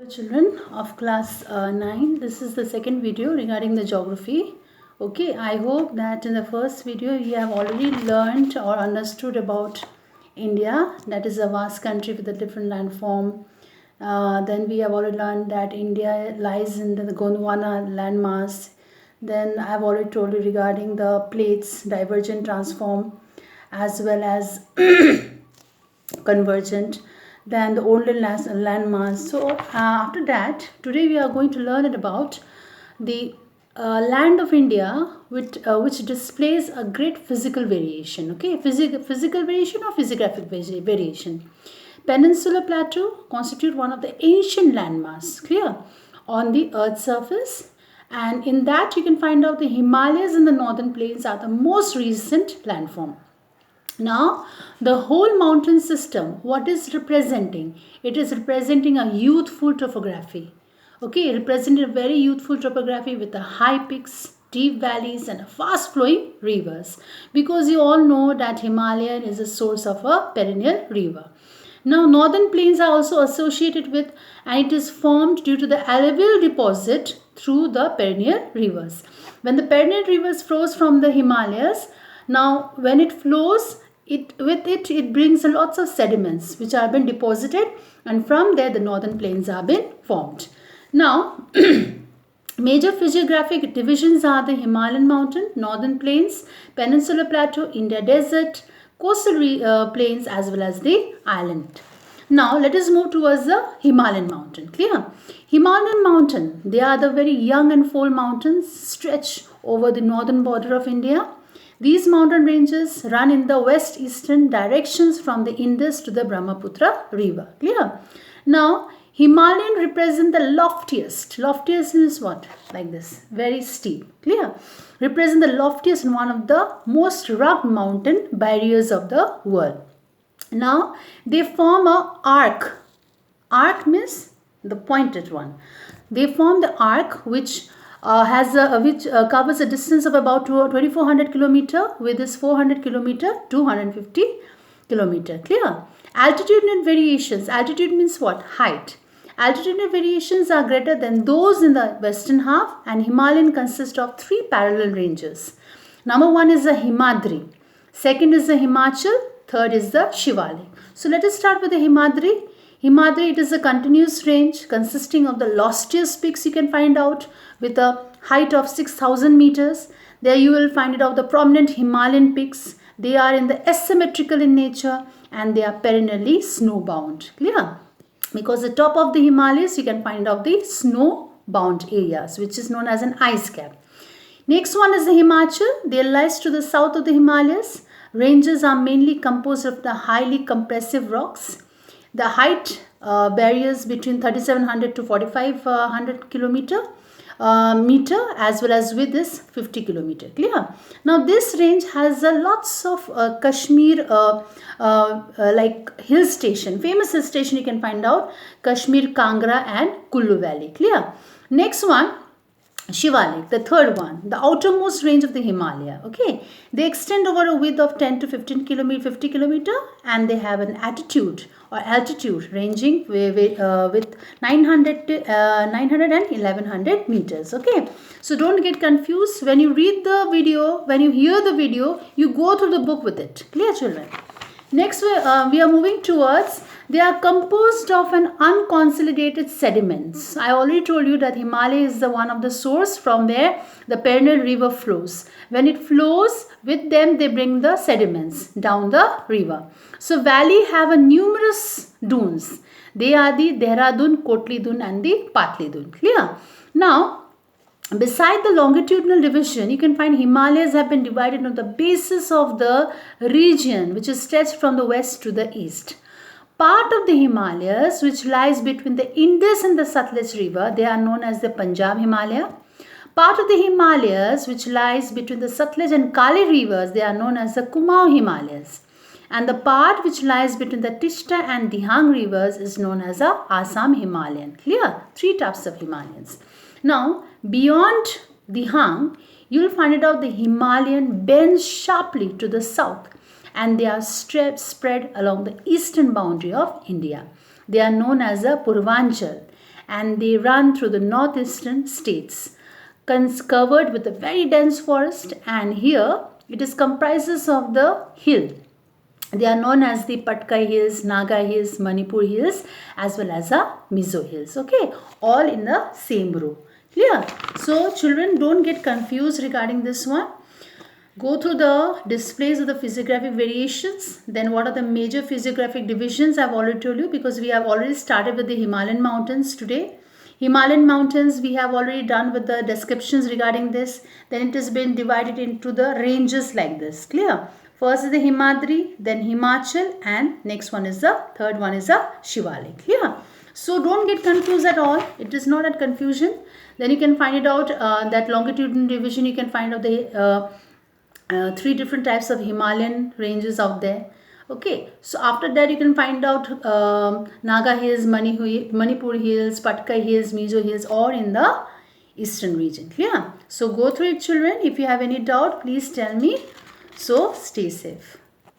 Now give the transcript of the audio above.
Children of class 9, this is the second video regarding the geography. Okay, I hope that in the first video you have already learned or understood about India, that is a vast country with a different landform. Then we have already learned that India lies in the Gondwana landmass. Then I have already told you regarding the plates, divergent, transform, as well as convergent, than the older landmass. So after that, today we are going to learn about the land of India, which displays a great physical variation. Okay, physical variation or physiographic variation. Peninsular Plateau constitute one of the ancient landmass, clear, on the Earth's surface. And in that you can find out the Himalayas and the northern plains are the most recent landform. Now, the whole mountain system, what is representing? It is representing a youthful topography. Okay, representing a very youthful topography with the high peaks, deep valleys and fast flowing rivers. Because you all know that Himalayan is a source of a perennial river. Now, northern plains are also associated with, and it is formed due to the alluvial deposit through the perennial rivers. When the perennial rivers flows from the Himalayas, now when it flows, it brings lots of sediments which have been deposited, and from there the northern plains have been formed. Now, major physiographic divisions are the Himalayan mountain, northern plains, peninsular plateau, India desert, coastal plains as well as the island. Now let us move towards the Himalayan mountain. Clear? Himalayan mountain, they are the very young and full mountains stretch over the northern border of India. These mountain ranges run in the west-eastern directions from the Indus to the Brahmaputra river. Clear? Now, Himalayan represent the loftiest. Loftiest is what? Like this. Very steep. Clear? Represent the loftiest and one of the most rugged mountain barriers of the world. Now, they form a arc. Arc means the pointed one. They form the arc which covers a distance of about 2400 kilometer, with this 400 kilometer, 250 kilometer. Clear? Altitudinal variations. Altitude means what? Height. Altitudinal variations are greater than those in the western half, and Himalayan consists of three parallel ranges. Number one is the Himadri. Second is the Himachal. Third is the Shivalik. So let us start with the Himadri. Himadri, it is a continuous range consisting of the loftiest peaks you can find out with a height of 6,000 meters. There you will find it of the prominent Himalayan peaks. They are in the asymmetrical in nature and they are perennially snowbound. Clear? Because the top of the Himalayas you can find out the snowbound areas, which is known as an ice cap. Next one is the Himachal. They lies to the south of the Himalayas. Ranges are mainly composed of the highly compressive rocks. The height varies between 3700 to 4500 meter, as well as width is 50 kilometer. Clear? Now this range has lots of Kashmir like hill station, famous hill station you can find out, Kashmir, Kangra and Kullu Valley. Clear? Next one, Shivalik, the third one, the outermost range of the Himalaya. Okay, they extend over a width of 10 to 15 kilometer, 50 kilometer, and they have an altitude ranging with 900 and 1100 meters. Okay, so don't get confused. When you read the video, when you hear the video, you go through the book with it. Clear, children? Next, we are moving towards, they are composed of an unconsolidated sediments. I already told you that Himalaya is the one of the source from where the perennial river flows. When it flows, with them they bring the sediments down the river. So valley have a numerous dunes. They are the Dehradun, Kotli Dun and the Patli Dun. Clear? Now, beside the longitudinal division, you can find Himalayas have been divided on the basis of the region which is stretched from the west to the east. Part of the Himalayas which lies between the Indus and the Satluj river, they are known as the Punjab Himalaya. Part of the Himalayas which lies between the Satluj and Kali rivers, they are known as the Kumaon Himalayas. And the part which lies between the Tista and Dihang rivers is known as the Assam Himalayan. Clear? Three types of Himalayans. Now, beyond Dihang, you will find it out the Himalayan bends sharply to the south, and they are spread along the eastern boundary of India. They are known as the Purvanchal, and they run through the northeastern states, covered with a very dense forest, and here it is comprises of the hill. They are known as the Patkai Hills, Naga Hills, Manipur Hills, as well as the Mizo Hills. Okay, all in the same row. Clear? So children, don't get confused regarding this one. Go through the displays of the physiographic variations. Then what are the major physiographic divisions? I've already told you, because we have already started with the Himalayan mountains today. Himalayan mountains we have already done with the descriptions regarding this. Then it has been divided into the ranges like this. Clear? First is the Himadri, then Himachal, and next one is the third one is the Shivalik. Clear? So don't get confused at all. It is not a confusion. Then you can find it out that longitudinal division. You can find out the three different types of Himalayan ranges out there. Okay, so after that you can find out Naga Hills, Manipur Hills, Patkai Hills, Mizo Hills, or in the eastern region. Clear? So go through it, children. If you have any doubt, please tell me. So stay safe.